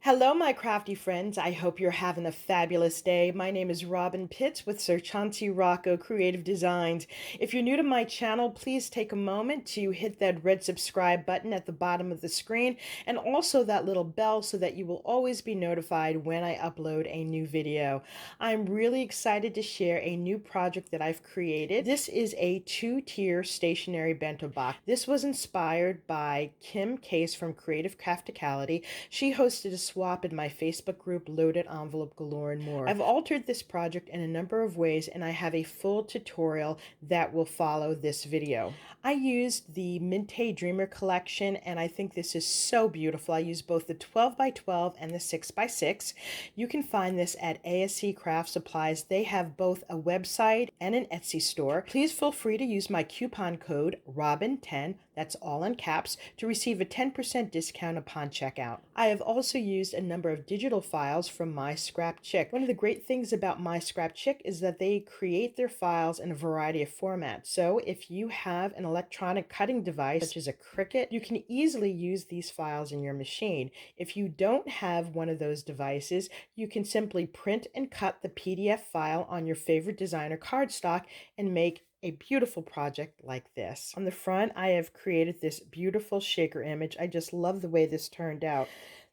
Hello, my crafty friends. I hope you're having a fabulous day. My name is Robyn Pitts with Sir Chauncey Rocco Creative Designs. If you're new to my channel, please take a moment to hit that red subscribe button at the bottom of the screen and also that little bell so that you will always be notified when I upload a new video. I'm really excited to share a new project that I've created. This is a two-tier stationary bento box. This was inspired by Kim Case from Creative Crafticality. She hosted a swap in my Facebook group, Loaded Envelope Galore and More. I've altered this project in a number of ways, and I have a full tutorial that will follow this video. I used the Mintay Dreamer Collection, and I think this is so beautiful. I used both the 12 by 12 and the 6 by 6. You can find this at ASC Craft Supplies. They have both a website and an Etsy store. Please feel free to use my coupon code ROBYN10, that's all in caps, to receive a 10% discount upon checkout. I have also used a number of digital files from MYSCRAPCHICK. One of the great things about MYSCRAPCHICK is that they create their files in a variety of formats. So if you have an electronic cutting device, such as a Cricut, you can easily use these files in your machine. If you don't have one of those devices, you can simply print and cut the PDF file on your favorite designer cardstock and make a beautiful project like this. On the front, I have created this beautiful shaker image. I just love the way this turned out.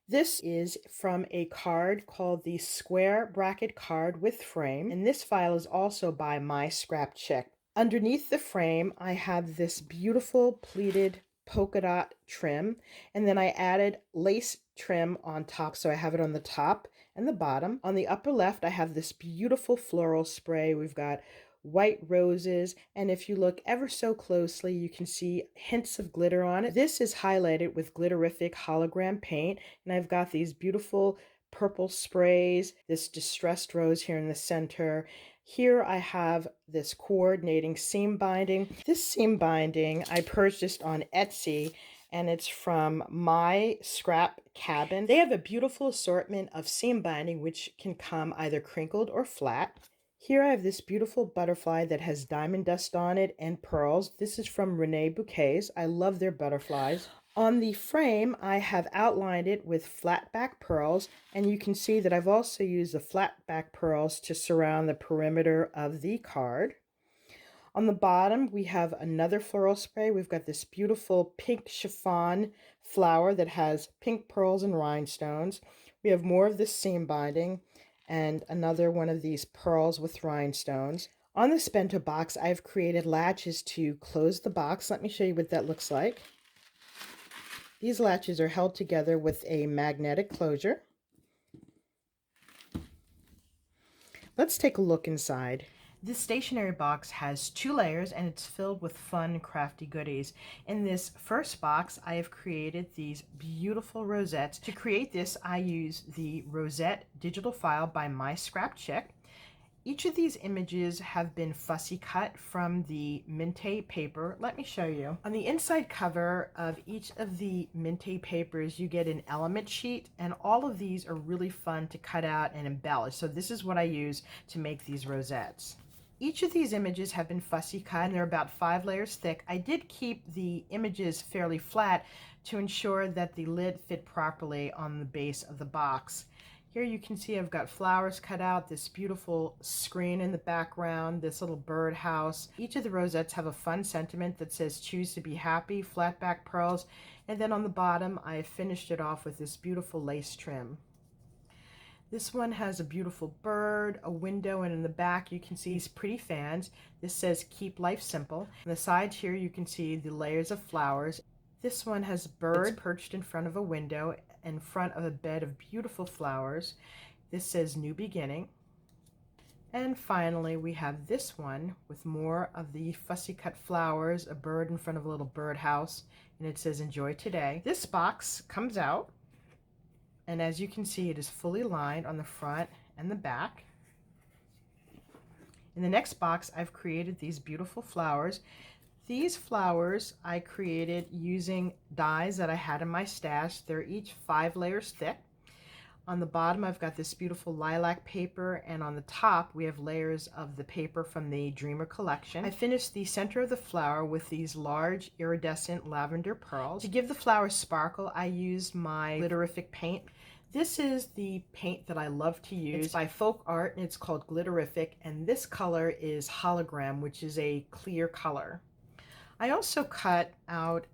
This is from a card called the Square Bracket Card with Frame, and this file is also by MYSCRAPCHICK. Underneath the frame, I have this beautiful pleated polka dot trim, and then I added lace trim on top, so I have it on the top and the bottom. On the upper left, I have this beautiful floral spray. We've got white roses, and if you look ever so closely, you can see hints of glitter on it. This is highlighted with glitterific hologram paint, and I've got these beautiful purple sprays, this distressed rose here in the center. Here I have this coordinating seam binding. This seam binding I purchased on Etsy, and it's from My Scrap Cabin. They have a beautiful assortment of seam binding which can come either crinkled or flat. Here I have this beautiful butterfly that has diamond dust on it and pearls. This is from Renee Bouquets. I love their butterflies. On the frame, I have outlined it with flat back pearls, and you can see that I've also used the flat back pearls to surround the perimeter of the card. On the bottom, we have another floral spray. We've got this beautiful pink chiffon flower that has pink pearls and rhinestones. We have more of this seam binding and another one of these pearls with rhinestones. On this bento box, I've created latches to close the box. Let me show you what that looks like. These latches are held together with a magnetic closure. Let's take a look inside. This stationery box has 2 layers, and it's filled with fun, crafty goodies. In this first box, I have created these beautiful rosettes. To create this, I use the Rosette digital file by MYSCRAPCHICK. Each of these images have been fussy cut from the Mintay paper. Let me show you. On the inside cover of each of the Mintay papers, you get an element sheet, and all of these are really fun to cut out and embellish. So this is what I use to make these rosettes. Each of these images have been fussy cut, and they're about 5 layers thick. I did keep the images fairly flat to ensure that the lid fit properly on the base of the box. Here you can see I've got flowers cut out, this beautiful screen in the background, this little birdhouse. Each of the rosettes have a fun sentiment that says choose to be happy, flat back pearls, and then on the bottom I have finished it off with this beautiful lace trim. This one has a beautiful bird, a window, and in the back you can see these pretty fans. This says keep life simple. On the sides here you can see the layers of flowers. This one has birds perched in front of a window in front of a bed of beautiful flowers. This says new beginning. And finally we have this one with more of the fussy cut flowers, a bird in front of a little birdhouse, and it says enjoy today. This box comes out, and as you can see, it is fully lined on the front and the back. In the next box, I've created these beautiful flowers. These flowers I created using dies that I had in my stash. They're each 5 layers thick. On the bottom, I've got this beautiful lilac paper, and on the top, we have layers of the paper from the Dreamer Collection. I finished the center of the flower with these large iridescent lavender pearls. To give the flower sparkle, I used my glitterific paint. This is the paint that I love to use. It's by Folk Art and it's called Glitterific, and this color is Hologram, which is a clear color. I also cut out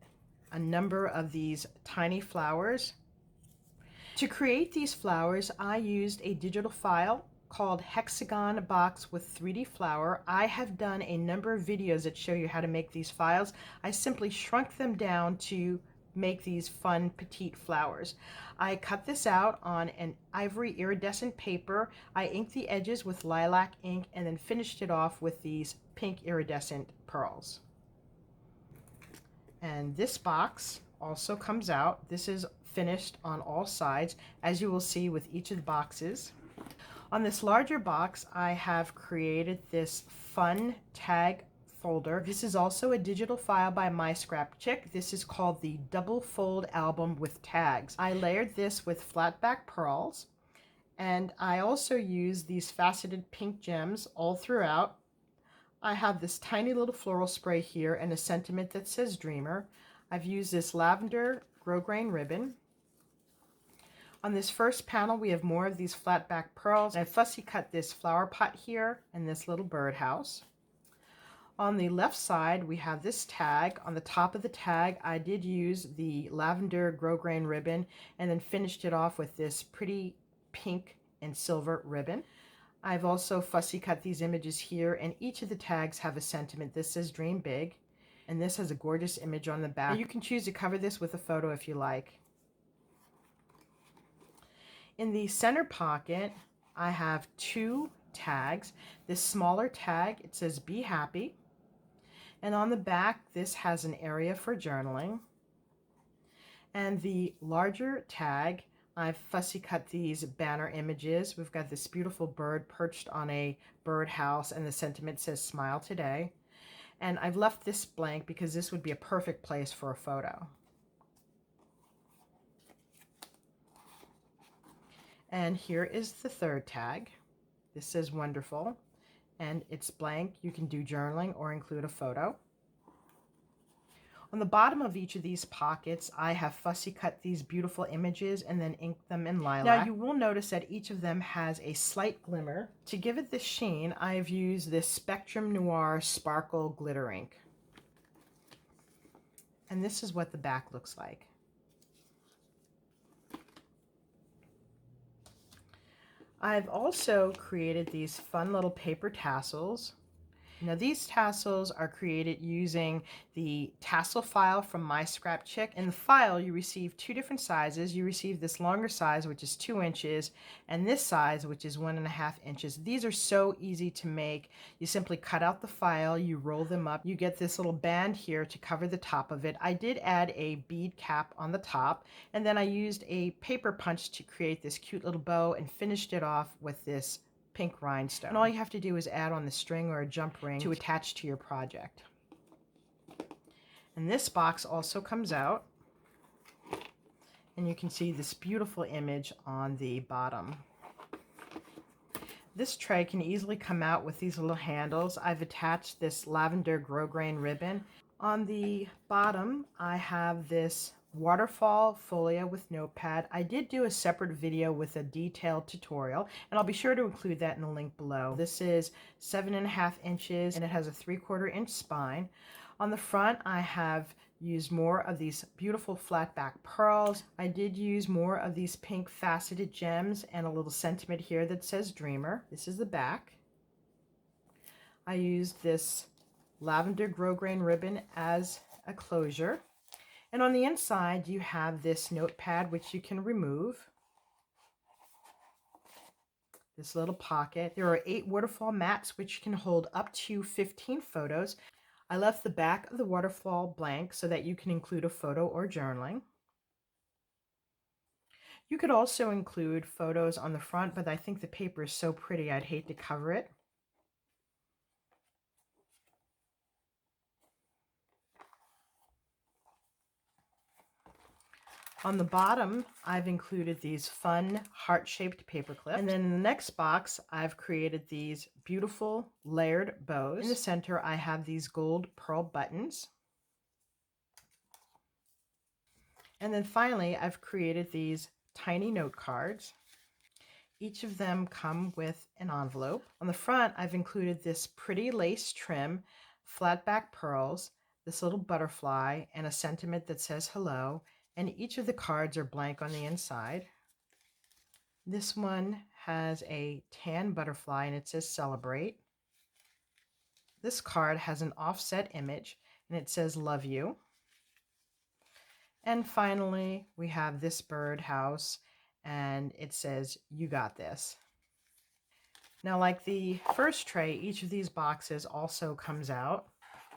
a number of these tiny flowers. To create these flowers, I used a digital file called Hexagon Box with 3D Flower. I have done a number of videos that show you how to make these files. I simply shrunk them down to make these fun petite flowers. I cut this out on an ivory iridescent paper. I inked the edges with lilac ink and then finished it off with these pink iridescent pearls. And this box also comes out. This is finished on all sides, as you will see with each of the boxes. On this larger box, I have created this fun tag folder. This is also a digital file by MYSCRAPCHICK. This is called the Double Fold Album with Tags. I layered this with flat back pearls, and I also used these faceted pink gems all throughout. I have this tiny little floral spray here and a sentiment that says Dreamer. I've used this lavender grosgrain ribbon. On this first panel, we have more of these flat back pearls. I fussy cut this flower pot here and this little birdhouse. On the left side, we have this tag. On the top of the tag, I did use the lavender grosgrain ribbon and then finished it off with this pretty pink and silver ribbon. I've also fussy cut these images here, and each of the tags have a sentiment. This says Dream Big, and this has a gorgeous image on the back. Now you can choose to cover this with a photo if you like. In the center pocket, I have two tags. This smaller tag, it says Be Happy, and on the back, this has an area for journaling. And the larger tag, I've fussy cut these banner images. We've got this beautiful bird perched on a birdhouse, and the sentiment says Smile Today. And I've left this blank because this would be a perfect place for a photo. And here is the third tag. This says Wonderful, and it's blank. You can do journaling or include a photo. On the bottom of each of these pockets, I have fussy cut these beautiful images and then inked them in lilac. Now you will notice that each of them has a slight glimmer. To give it the sheen, I've used this Spectrum Noir Sparkle Glitter Ink. And this is what the back looks like. I've also created these fun little paper tassels. Now these tassels are created using the tassel file from MyScrapChick. In the file, you receive two different sizes. You receive this longer size, which is 2 inches, and this size, which is 1.5 inches. These are so easy to make. You simply cut out the file, you roll them up, you get this little band here to cover the top of it. I did add a bead cap on the top, and then I used a paper punch to create this cute little bow and finished it off with this pink rhinestone. And all you have to do is add on the string or a jump ring to attach to your project. And this box also comes out, and you can see this beautiful image on the bottom. This tray can easily come out with these little handles. I've attached this lavender grosgrain ribbon. On the bottom, I have this waterfall folio with notepad. I did do a separate video with a detailed tutorial, and I'll be sure to include that in the link below. This is 7.5 inches, and it has a 3/4 inch spine. On the front, I have used more of these beautiful flat back pearls. I did use more of these pink faceted gems and a little sentiment here that says Dreamer. This is the back. I used this lavender grosgrain ribbon as a closure. And on the inside, you have this notepad, which you can remove. This little pocket. There are 8 waterfall mats, which can hold up to 15 photos. I left the back of the waterfall blank so that you can include a photo or journaling. You could also include photos on the front, but I think the paper is so pretty, I'd hate to cover it. On the bottom, I've included these fun heart-shaped paper clips. And then in the next box, I've created these beautiful layered bows. In the center, I have these gold pearl buttons. And then finally, I've created these tiny note cards. Each of them come with an envelope. On the front, I've included this pretty lace trim, flat back pearls, this little butterfly, and a sentiment that says hello, and each of the cards are blank on the inside. This one has a tan butterfly and it says celebrate. This card has an offset image and it says love you. And finally, we have this birdhouse and it says you got this. Now, like the first tray, each of these boxes also comes out,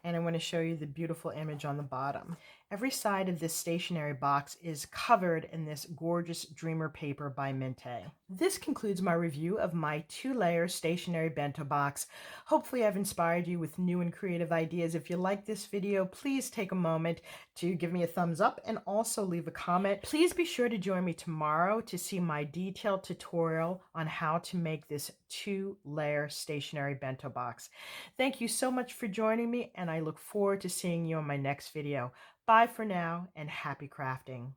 and I want to show you the beautiful image on the bottom. Every side of this stationery box is covered in this gorgeous Dreamer paper by Mintay. This concludes my review of my 2-layer stationery bento box. Hopefully I've inspired you with new and creative ideas. If you like this video, please take a moment to give me a thumbs up and also leave a comment. Please be sure to join me tomorrow to see my detailed tutorial on how to make this 2-layer stationery bento box. Thank you so much for joining me, and I look forward to seeing you on my next video. Bye for now, and happy crafting.